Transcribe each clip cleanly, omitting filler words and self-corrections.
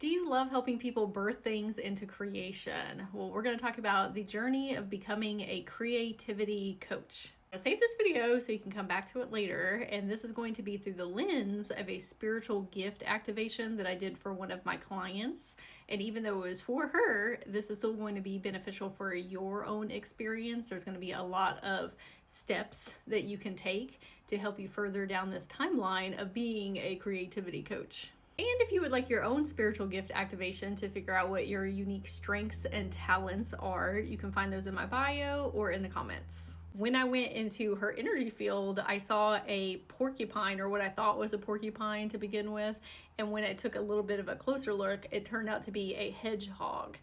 Do you love helping people birth things into creation? Well, we're going to talk about the journey of becoming a creativity coach. I'll save this video so you can come back to it later, and this is going to be through the lens of a spiritual gift activation that I did for one of my clients. And even though it was for her, this is still going to be beneficial for your own experience. There's going to be a lot of steps that you can take to help you further down this timeline of being a creativity coach. And if you would like your own spiritual gift activation to figure out what your unique strengths and talents are, you can find those in my bio or in the comments. When I went into her energy field, I saw a porcupine, or what I thought was a porcupine to begin with. And when I took a little bit of a closer look, it turned out to be a hedgehog.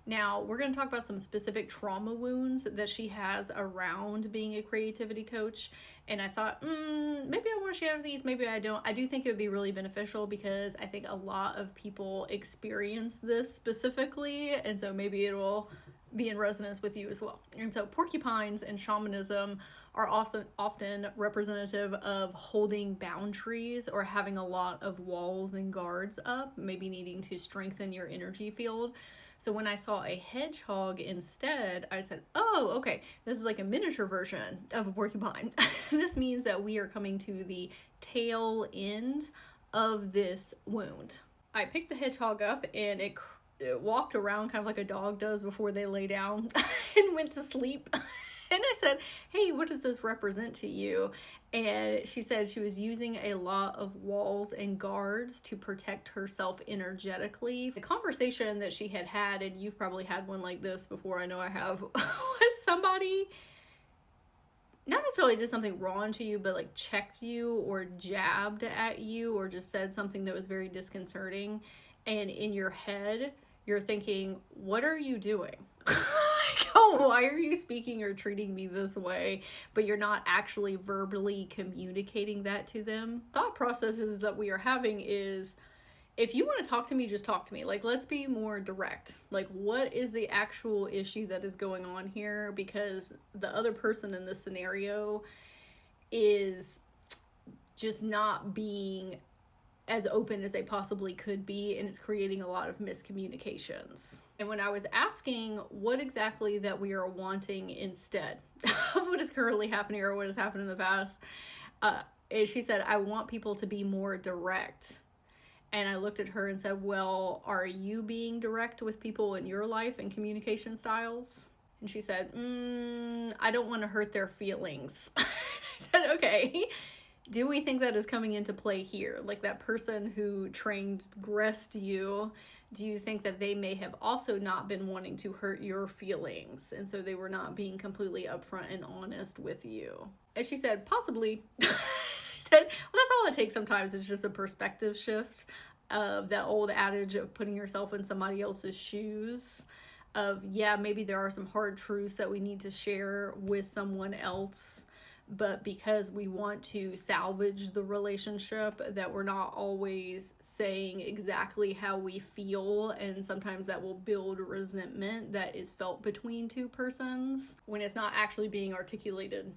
Now, we're going to talk about some specific trauma wounds that she has around being a creativity coach. And I thought, maybe I want to share these, maybe I don't. I do think it would be really beneficial because I think a lot of people experience this specifically. And so maybe it will be in resonance with you as well. And so porcupines and shamanism are also often representative of holding boundaries or having a lot of walls and guards up, maybe needing to strengthen your energy field. So when I saw a hedgehog instead, I said, oh, okay, this is like a miniature version of a porcupine. This means that we are coming to the tail end of this wound. I picked the hedgehog up and it walked around kind of like a dog does before they lay down and went to sleep. And I said, hey, what does this represent to you? And she said she was using a lot of walls and guards to protect herself energetically. The conversation that she had had, and you've probably had one like this before, I know I have, was somebody not necessarily did something wrong to you, but like checked you or jabbed at you or just said something that was very disconcerting. And in your head, you're thinking, what are you doing? Oh, why are you speaking or treating me this way? But you're not actually verbally communicating that to them. Thought processes that we are having is, if you want to talk to me, just talk to me. Like, let's be more direct. Like, what is the actual issue that is going on here? Because the other person in this scenario is just not being as open as they possibly could be, and it's creating a lot of miscommunications. And when I was asking what exactly that we are wanting instead of what is currently happening or what has happened in the past, she said, I want people to be more direct. And I looked at her and said, well, are you being direct with people in your life and communication styles? And she said, I don't want to hurt their feelings. I said, okay. Do we think that is coming into play here? Like that person who transgressed you, do you think that they may have also not been wanting to hurt your feelings? And so they were not being completely upfront and honest with you? And she said, possibly. I said, well, that's all it takes sometimes. It's just a perspective shift of that old adage of putting yourself in somebody else's shoes. Of, yeah, maybe there are some hard truths that we need to share with someone else. But because we want to salvage the relationship, that we're not always saying exactly how we feel, and sometimes that will build resentment that is felt between two persons when it's not actually being articulated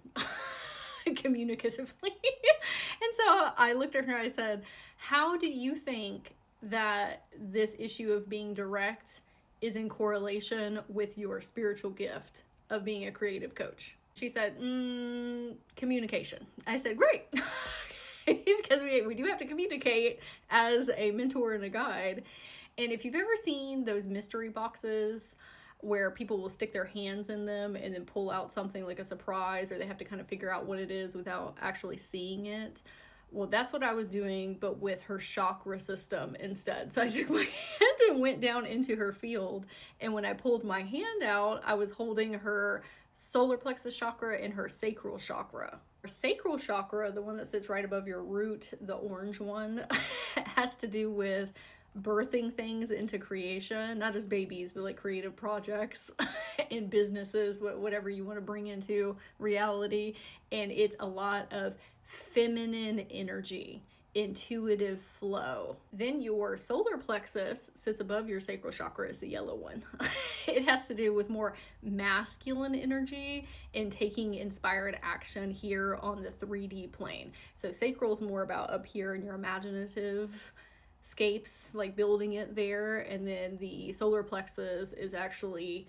communicatively. And so I looked at her and I said, how do you think that this issue of being direct is in correlation with your spiritual gift of being a creative coach? She said, communication. I said, great. Because we do have to communicate as a mentor and a guide. And if you've ever seen those mystery boxes where people will stick their hands in them and then pull out something like a surprise, or they have to kind of figure out what it is without actually seeing it. Well, that's what I was doing, but with her chakra system instead. So I took my hand and went down into her field. And when I pulled my hand out, I was holding her solar plexus chakra and her sacral chakra. Her sacral chakra, the one that sits right above your root, the orange one, has to do with birthing things into creation, not just babies, but like creative projects in businesses, whatever you want to bring into reality. And it's a lot of feminine energy, intuitive flow. Then your solar plexus sits above your sacral chakra, is the yellow one. It has to do with more masculine energy and taking inspired action here on the 3D plane. So sacral is more about up here in your imaginative scapes, like building it there, and then the solar plexus is actually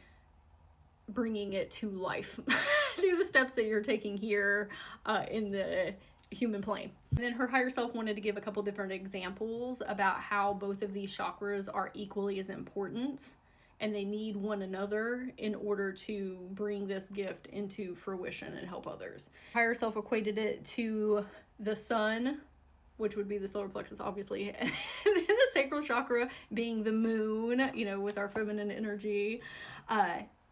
bringing it to life through the steps that you're taking here in the human plane. And then her higher self wanted to give a couple different examples about how both of these chakras are equally as important, and they need one another in order to bring this gift into fruition and help others. Higher self equated it to the sun, which would be the solar plexus, obviously, and then the sacral chakra being the moon, you know, with our feminine energy.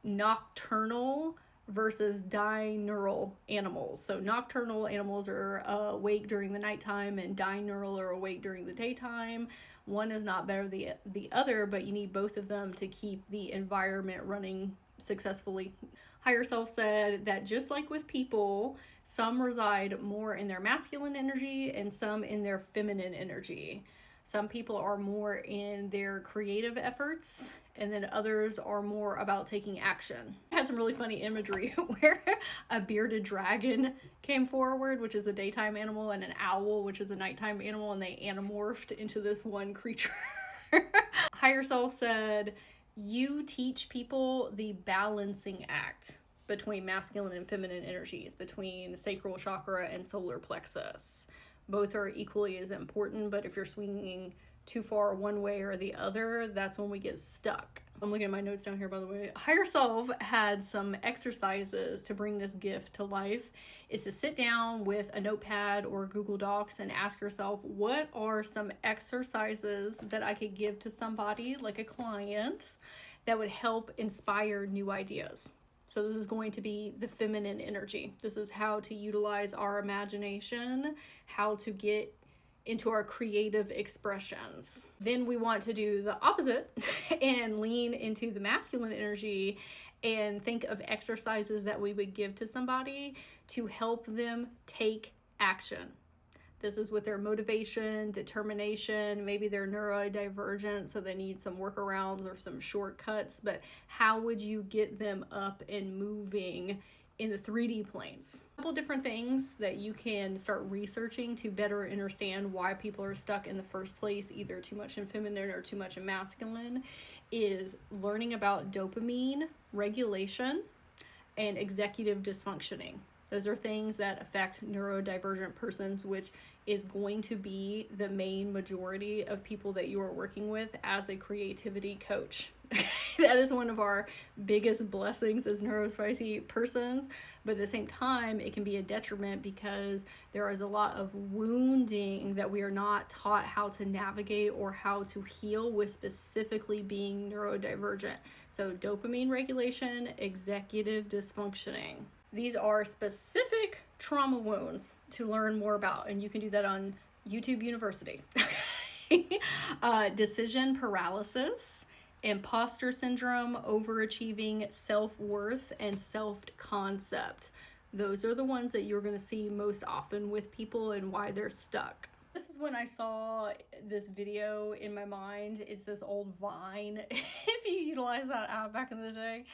Nocturnal versus diurnal animals. So nocturnal animals are awake during the nighttime, and diurnal are awake during the daytime. One is not better than the other, but you need both of them to keep the environment running successfully. Higher self said that just like with people, some reside more in their masculine energy and some in their feminine energy. Some people are more in their creative efforts, and then others are more about taking action. I had some really funny imagery where a bearded dragon came forward, which is a daytime animal, and an owl, which is a nighttime animal, and they anamorphed into this one creature. Higher self said, you teach people the balancing act between masculine and feminine energies, between sacral chakra and solar plexus. Both are equally as important, but if you're swinging too far one way or the other, that's when we get stuck. I'm looking at my notes down here, by the way. Higher self had some exercises to bring this gift to life. Is to sit down with a notepad or Google Docs and ask yourself, what are some exercises that I could give to somebody, like a client, that would help inspire new ideas? So this is going to be the feminine energy. This is how to utilize our imagination, how to get into our creative expressions. Then we want to do the opposite and lean into the masculine energy and think of exercises that we would give to somebody to help them take action. This is with their motivation, determination, maybe they're neurodivergent, so they need some workarounds or some shortcuts, but how would you get them up and moving in the 3D planes? A couple different things that you can start researching to better understand why people are stuck in the first place, either too much in feminine or too much in masculine, is learning about dopamine regulation and executive dysfunctioning. Those are things that affect neurodivergent persons, which is going to be the main majority of people that you are working with as a creativity coach. That is one of our biggest blessings as neurospicy persons, but at the same time, it can be a detriment because there is a lot of wounding that we are not taught how to navigate or how to heal with, specifically being neurodivergent. So dopamine regulation, executive dysfunctioning. These are specific trauma wounds to learn more about, and you can do that on YouTube University. Decision paralysis, imposter syndrome, overachieving, self-worth, and self-concept. Those are the ones that you're going to see most often with people and why they're stuck. This is when I saw this video in my mind. It's this old Vine, if you utilize that app back in the day,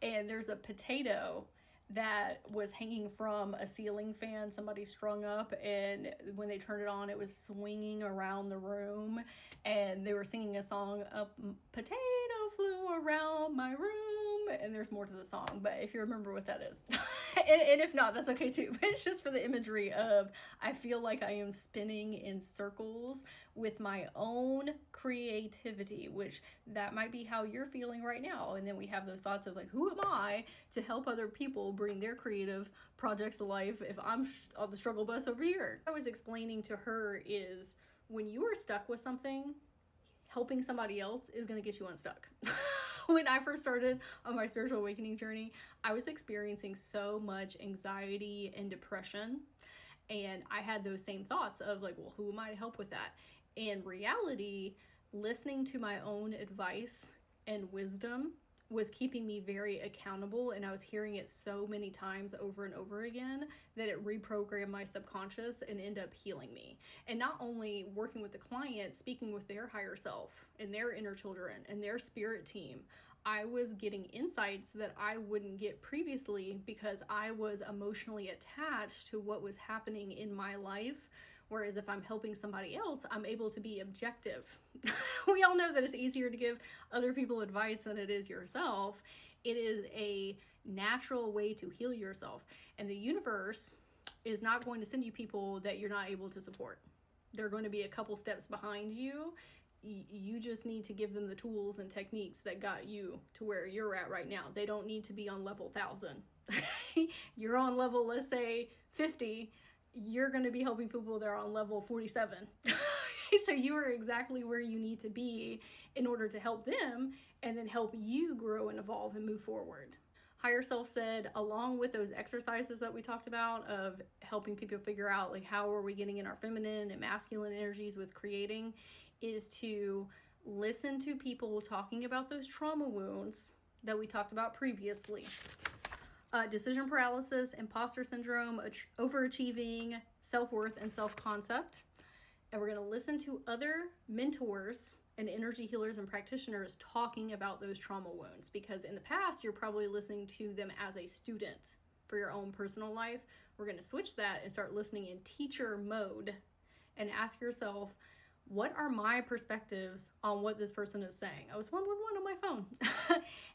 and there's a potato that was hanging from a ceiling fan somebody strung up, and when they turned it on, it was swinging around the room, and they were singing a song, a potato flew around my room, and there's more to the song, but if you remember what that is. and if not, that's okay too, but it's just for the imagery of, I feel like I am spinning in circles with my own creativity, which that might be how you're feeling right now. And then we have those thoughts of like, who am I to help other people bring their creative projects to life if I'm on the struggle bus over here? I was explaining to her is when you are stuck with something, helping somebody else is going to get you unstuck. When I first started on my spiritual awakening journey, I was experiencing so much anxiety and depression, and I had those same thoughts of like, well, who am I to help with that? In reality, listening to my own advice and wisdom was keeping me very accountable, and I was hearing it so many times over and over again that it reprogrammed my subconscious and ended up healing me. And not only working with the client, speaking with their higher self and their inner children and their spirit team, I was getting insights that I wouldn't get previously because I was emotionally attached to what was happening in my life Whereas if I'm helping somebody else, I'm able to be objective. We all know that it's easier to give other people advice than it is yourself. It is a natural way to heal yourself. And the universe is not going to send you people that you're not able to support. They're going to be a couple steps behind you. You just need to give them the tools and techniques that got you to where you're at right now. They don't need to be on level 1,000. You're on level, let's say 50. You're going to be helping people that are on level 47. So you are exactly where you need to be in order to help them and then help you grow and evolve and move forward. Higher Self said, along with those exercises that we talked about of helping people figure out like how are we getting in our feminine and masculine energies with creating, is to listen to people talking about those trauma wounds that we talked about previously. Decision paralysis, imposter syndrome, overachieving, self-worth, and self-concept. And we're going to listen to other mentors and energy healers and practitioners talking about those trauma wounds, because in the past you're probably listening to them as a student for your own personal life. We're going to switch that and start listening in teacher mode and ask yourself, what are my perspectives on what this person is saying? I was 111 on my phone.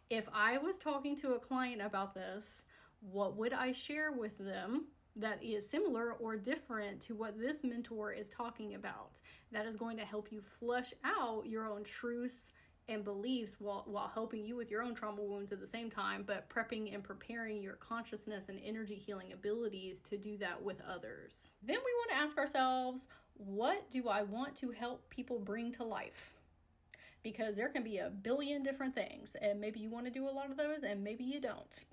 If I was talking to a client about this, what would I share with them that is similar or different to what this mentor is talking about? That is going to help you flush out your own truths and beliefs while helping you with your own trauma wounds at the same time, but prepping and preparing your consciousness and energy healing abilities to do that with others. Then we want to ask ourselves, what do I want to help people bring to life? Because there can be a billion different things, and maybe you want to do a lot of those and maybe you don't.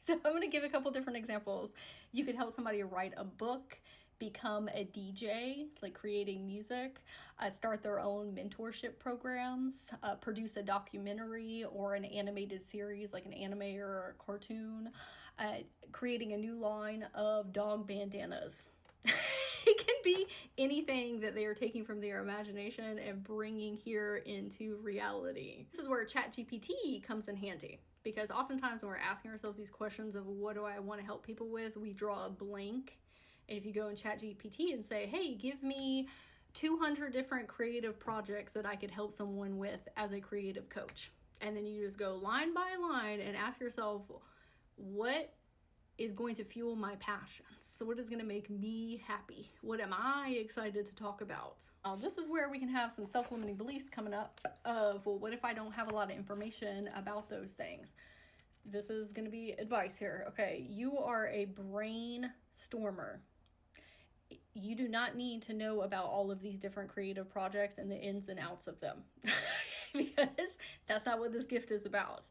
So I'm going to give a couple different examples. You could help somebody write a book, become a DJ, like creating music, start their own mentorship programs, produce a documentary or an animated series like an anime or a cartoon, creating a new line of dog bandanas. It can be anything that they are taking from their imagination and bringing here into reality. This is where ChatGPT comes in handy, because oftentimes when we're asking ourselves these questions of what do I want to help people with, we draw a blank. And if you go in ChatGPT and say, hey, give me 200 different creative projects that I could help someone with as a creative coach. And then you just go line by line and ask yourself, what is going to fuel my passions? So what is going to make me happy? What am I excited to talk about? This is where we can have some self-limiting beliefs coming up of, well, what if I don't have a lot of information about those things? This is going to be advice here. Okay, you are a brainstormer. You do not need to know about all of these different creative projects and the ins and outs of them, because that's not what this gift is about.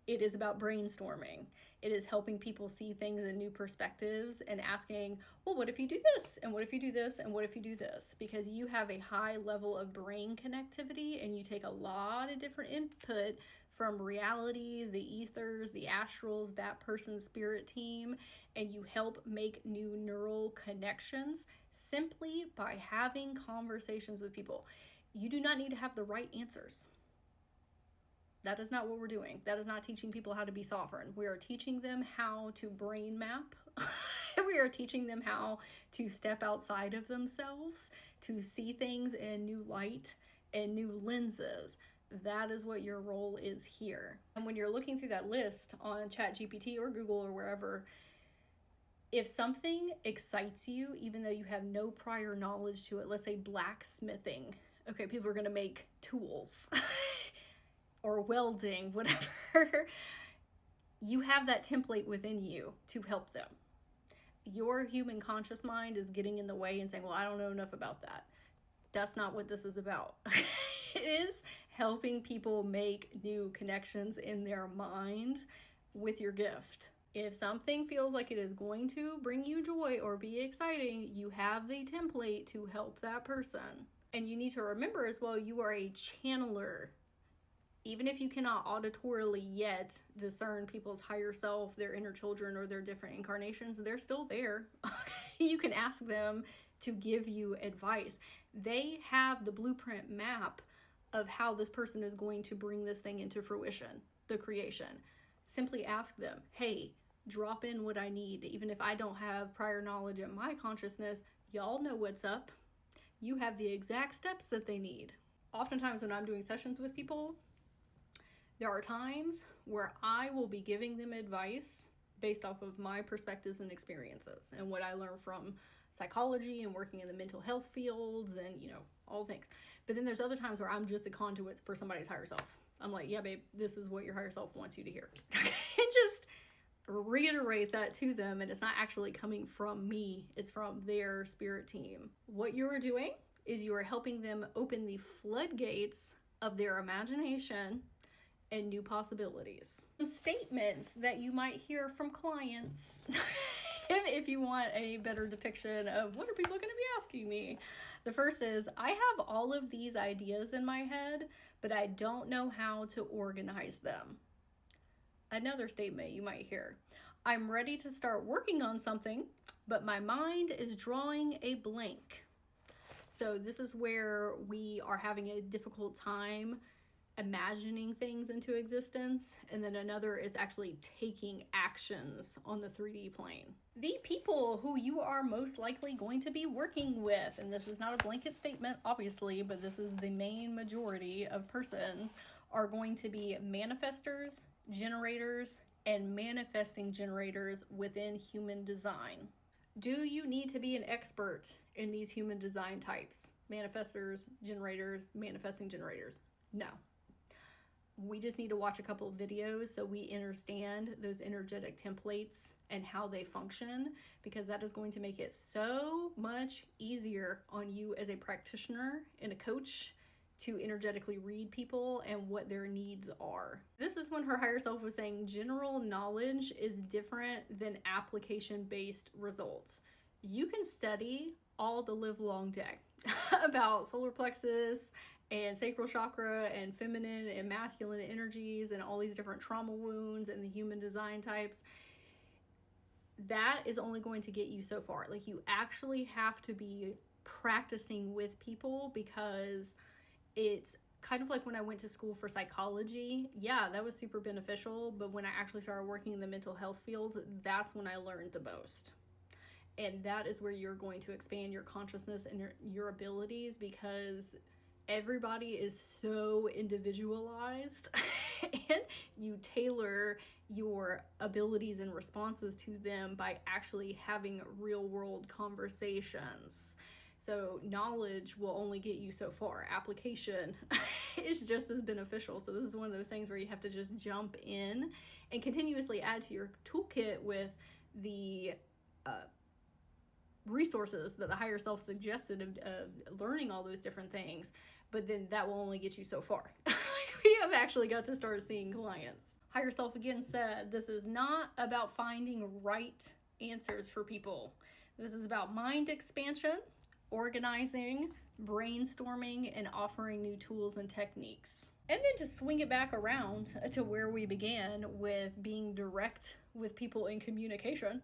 It is about brainstorming. It is helping people see things in new perspectives and asking, well, what if you do this? And what if you do this? And what if you do this? Because you have a high level of brain connectivity and you take a lot of different input from reality, the ethers, the astrals, that person's spirit team, and you help make new neural connections simply by having conversations with people. You do not need to have the right answers. That is not what we're doing. That is not teaching people how to be sovereign. We are teaching them how to brain map. We are teaching them how to step outside of themselves, to see things in new light and new lenses. That is what your role is here. And when you're looking through that list on ChatGPT or Google or wherever, if something excites you, even though you have no prior knowledge to it, let's say blacksmithing. Okay, people are going to make tools. Or welding, whatever, you have that template within you to help them. Your human conscious mind is getting in the way and saying, well, I don't know enough about that. That's not what this is about. It is helping people make new connections in their mind with your gift. If something feels like it is going to bring you joy or be exciting, you have the template to help that person. And you need to remember as well, you are a channeler. Even if you cannot auditorily yet discern people's higher self, their inner children, or their different incarnations, they're still there. You can ask them to give you advice. They have the blueprint map of how this person is going to bring this thing into fruition, the creation. Simply ask them, hey, drop in what I need. Even if I don't have prior knowledge in my consciousness, Y'all know what's up. You have the exact steps that they need. Oftentimes when I'm doing sessions with people, there are times where I will be giving them advice based off of my perspectives and experiences and what I learned from psychology and working in the mental health fields and, all things. But then there's other times where I'm just a conduit for somebody's higher self. I'm like, yeah, babe, this is what your higher self wants you to hear. And just reiterate that to them. And it's not actually coming from me. It's from their spirit team. What you are doing is you are helping them open the floodgates of their imagination and new possibilities. Some statements that you might hear from clients if you want a better depiction of what are people going to be asking me. The first is, I have all of these ideas in my head, but I don't know how to organize them. Another statement you might hear, I'm ready to start working on something, but my mind is drawing a blank. So this is where we are having a difficult time imagining things into existence, and then another is actually taking actions on the 3D plane. The people who you are most likely going to be working with, and this is not a blanket statement obviously, but this is the main majority of persons, are going to be manifestors, generators, and manifesting generators within human design. Do you need to be an expert in these human design types? Manifestors, generators, manifesting generators? No. We just need to watch a couple of videos so we understand those energetic templates and how they function, because that is going to make it so much easier on you as a practitioner and a coach to energetically read people and what their needs are. This is when her higher self was saying general knowledge is different than application-based results. You can study all the live long day about solar plexus and sacral chakra and feminine and masculine energies and all these different trauma wounds and the human design types. That is only going to get you so far. Like, you actually have to be practicing with people, because it's kind of like when I went to school for psychology. Yeah, that was super beneficial, but when I actually started working in the mental health field, that's when I learned the most. And that is where you're going to expand your consciousness and your abilities, because everybody is so individualized and you tailor your abilities and responses to them by actually having real world conversations. So knowledge will only get you so far. Application is just as beneficial. So this is one of those things where you have to just jump in and continuously add to your toolkit with the resources that the higher self suggested of learning all those different things, but then that will only get you so far. We have actually got to start seeing clients. Higher self again said, this is not about finding right answers for people. This is about mind expansion, organizing, brainstorming, and offering new tools and techniques. And then to swing it back around to where we began with being direct with people in communication,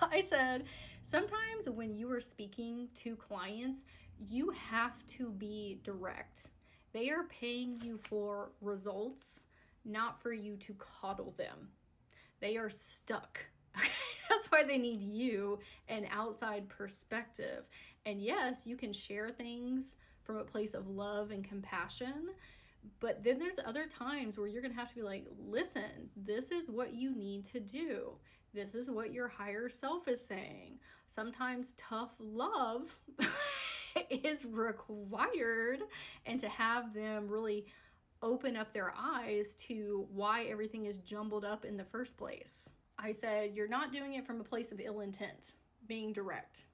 I said, sometimes when you are speaking to clients, you have to be direct. They are paying you for results, not for you to coddle them. They are stuck. That's why they need you, an outside perspective. And yes, you can share things from a place of love and compassion, but then there's other times where you're going to have to be like, listen, this is what you need to do. This is what your higher self is saying. Sometimes tough love is required, and to have them really open up their eyes to why everything is jumbled up in the first place. I said, you're not doing it from a place of ill intent, being direct.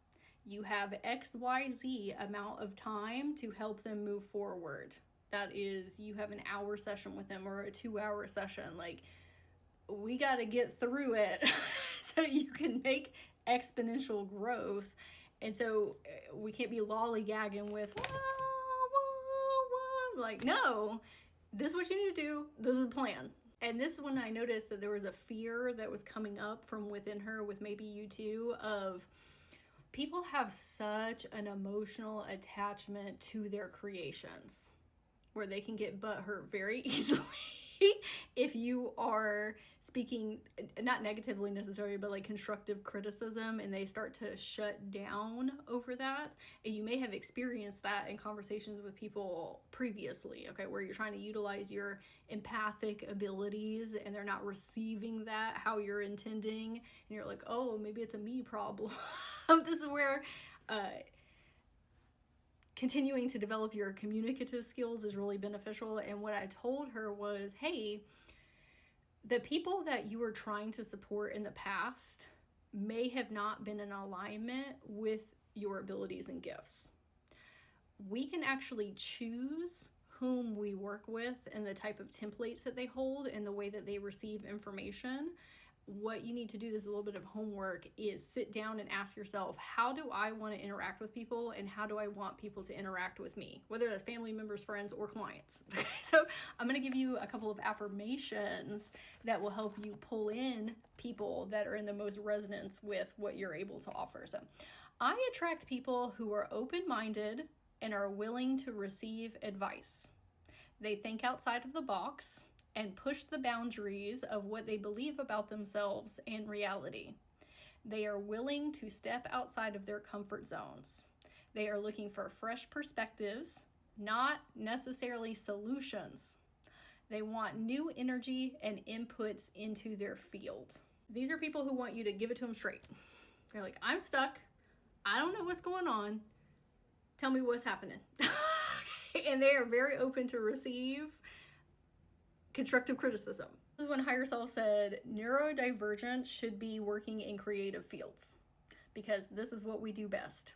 You have XYZ amount of time to help them move forward. That is, you have an hour session with them or a 2-hour session. Like, we got to get through it so you can make exponential growth. And so we can't be lollygagging with, like, no, this is what you need to do. This is the plan. And this is when I noticed that there was a fear that was coming up from within her, with maybe you too, of people have such an emotional attachment to their creations where they can get butthurt very easily if you are speaking, not negatively necessarily, but like constructive criticism, and they start to shut down over that. And you may have experienced that in conversations with people previously, okay, where you're trying to utilize your empathic abilities and they're not receiving that how you're intending, and you're like, oh, maybe it's a me problem. This is where continuing to develop your communicative skills is really beneficial. And what I told her was, hey, the people that you were trying to support in the past may have not been in alignment with your abilities and gifts. We can actually choose whom we work with and the type of templates that they hold and the way that they receive information. What you need to do, this is a little bit of homework, is sit down and ask yourself, how do I want to interact with people, and how do I want people to interact with me, whether that's family members, friends, or clients. So I'm going to give you a couple of affirmations that will help you pull in people that are in the most resonance with what you're able to offer. So I attract people who are open-minded and are willing to receive advice. They think outside of the box and push the boundaries of what they believe about themselves and reality. They are willing to step outside of their comfort zones. They are looking for fresh perspectives, not necessarily solutions. They want new energy and inputs into their field. These are people who want you to give it to them straight. They're like, I'm stuck. I don't know what's going on. Tell me what's happening. And they are very open to receive constructive criticism. This is when Higher Self said neurodivergent should be working in creative fields, because this is what we do best.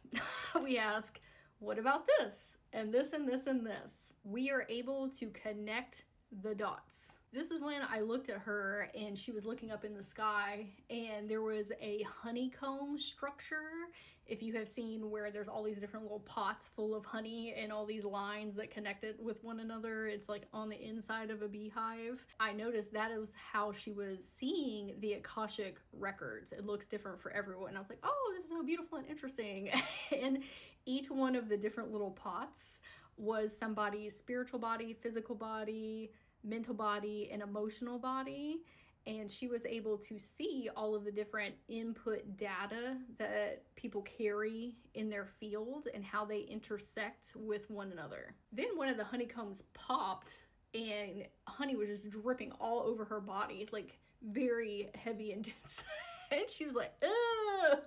We ask, what about this? And this and this and this. We are able to connect the dots. This is when I looked at her and she was looking up in the sky, and there was a honeycomb structure. If you have seen where there's all these different little pots full of honey and all these lines that connect it with one another, it's like on the inside of a beehive. I noticed that is how she was seeing the Akashic records. It looks different for everyone. I was like, oh, this is so beautiful and interesting. And each one of the different little pots was somebody's spiritual body, physical body, mental body, and emotional body. And she was able to see all of the different input data that people carry in their field and how they intersect with one another. Then one of the honeycombs popped and honey was just dripping all over her body, like very heavy and dense. And she was like, ugh.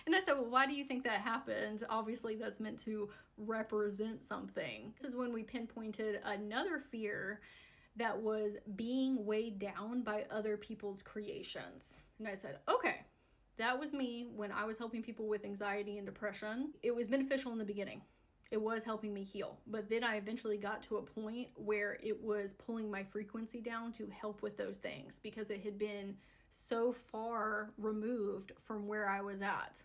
And I said, well, why do you think that happened? Obviously, that's meant to represent something. This is when we pinpointed another fear that was being weighed down by other people's creations. And I said, okay, that was me when I was helping people with anxiety and depression. It was beneficial in the beginning. It was helping me heal. But then I eventually got to a point where it was pulling my frequency down to help with those things, because it had been so far removed from where I was at.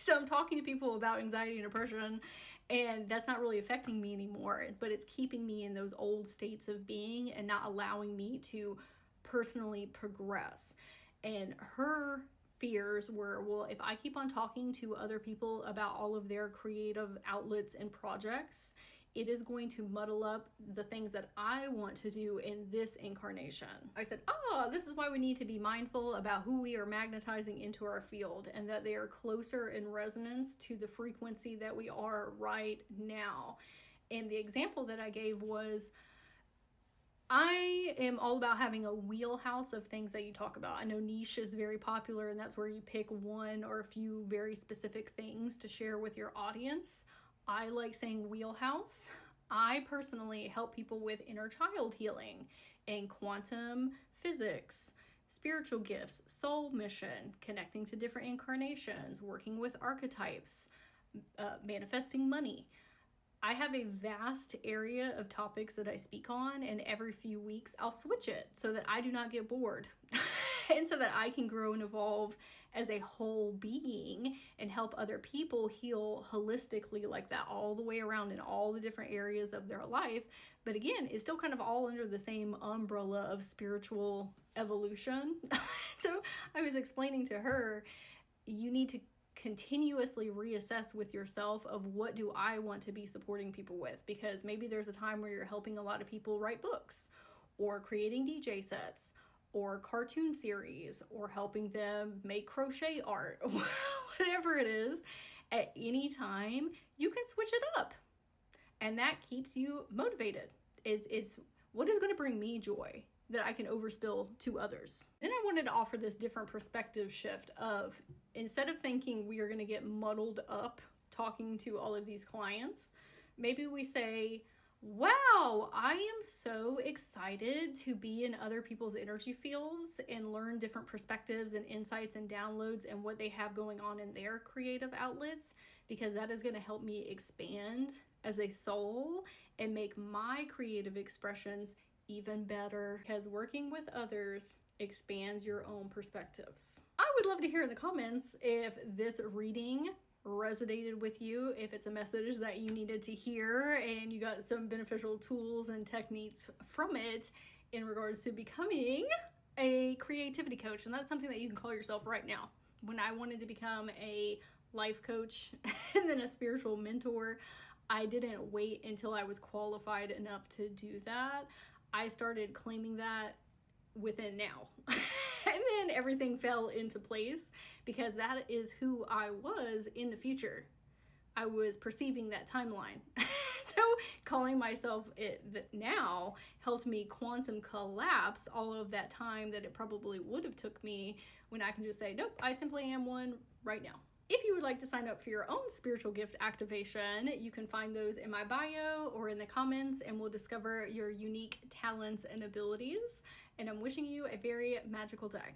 So I'm talking to people about anxiety and depression, and that's not really affecting me anymore, but it's keeping me in those old states of being and not allowing me to personally progress. And her fears were, well, if I keep on talking to other people about all of their creative outlets and projects, it is going to muddle up the things that I want to do in this incarnation. I said, this is why we need to be mindful about who we are magnetizing into our field, and that they are closer in resonance to the frequency that we are right now. And the example that I gave was, I am all about having a wheelhouse of things that you talk about. I know niche is very popular, and that's where you pick one or a few very specific things to share with your audience. I like saying wheelhouse. I personally help people with inner child healing and quantum physics, spiritual gifts, soul mission, connecting to different incarnations, working with archetypes, manifesting money. I have a vast area of topics that I speak on, and every few weeks I'll switch it so that I do not get bored and so that I can grow and evolve as a whole being and help other people heal holistically like that all the way around in all the different areas of their life. But again, it's still kind of all under the same umbrella of spiritual evolution. So I was explaining to her, you need to continuously reassess with yourself of what do I want to be supporting people with, because maybe there's a time where you're helping a lot of people write books, or creating DJ sets, or cartoon series, or helping them make crochet art, whatever it is, at any time, you can switch it up. And that keeps you motivated. It's what is going to bring me joy that I can overspill to others. Then I wanted to offer this different perspective shift of, instead of thinking we are going to get muddled up talking to all of these clients, maybe we say, wow, I am so excited to be in other people's energy fields and learn different perspectives and insights and downloads and what they have going on in their creative outlets, because that is going to help me expand as a soul and make my creative expressions even better, because working with others expands your own perspectives. I would love to hear in the comments if this reading resonated with you, if it's a message that you needed to hear and you got some beneficial tools and techniques from it in regards to becoming a creativity coach. And that's something that you can call yourself right now. When I wanted to become a life coach and then a spiritual mentor, I didn't wait until I was qualified enough to do that. I started claiming that within now. And then everything fell into place, because that is who I was in the future. I was perceiving that timeline. So calling myself it now helped me quantum collapse all of that time that it probably would have took me, when I can just say, nope, I simply am one right now. If you would like to sign up for your own spiritual gift activation, you can find those in my bio or in the comments, and we'll discover your unique talents and abilities. And I'm wishing you a very magical day.